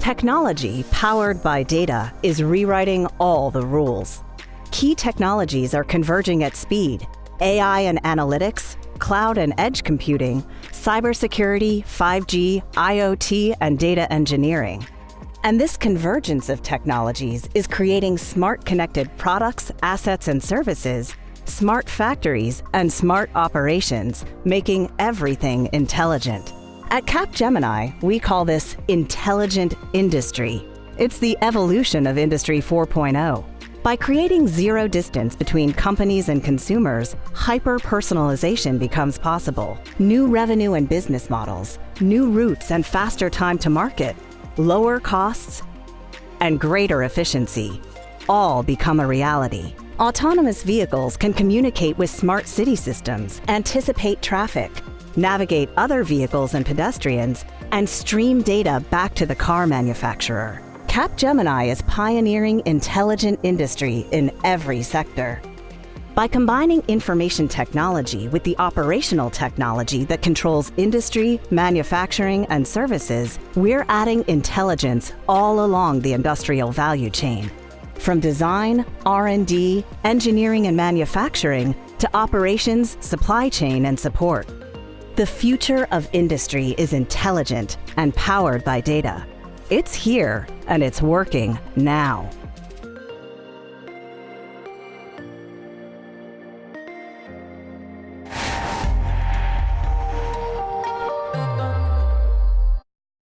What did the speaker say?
Technology powered by data is rewriting all the rules. Key technologies are converging at speed: AI and analytics, cloud and edge computing, cybersecurity, 5G, IoT, and data engineering. And this convergence of technologies is creating smart connected products, assets, and services, smart factories, and smart operations, making everything intelligent. At Capgemini, we call this intelligent industry. It's the evolution of Industry 4.0. By creating zero distance between companies and consumers, hyper-personalization becomes possible. New revenue and business models, new routes and faster time to market, lower costs, and greater efficiency all become a reality. Autonomous vehicles can communicate with smart city systems, anticipate traffic, navigate other vehicles and pedestrians, and stream data back to the car manufacturer. Capgemini is pioneering intelligent industry in every sector. By combining information technology with the operational technology that controls industry, manufacturing, and services, we're adding intelligence all along the industrial value chain. From design, R&D, engineering and manufacturing, to operations, supply chain, and support. The future of industry is intelligent and powered by data. It's here, and it's working now.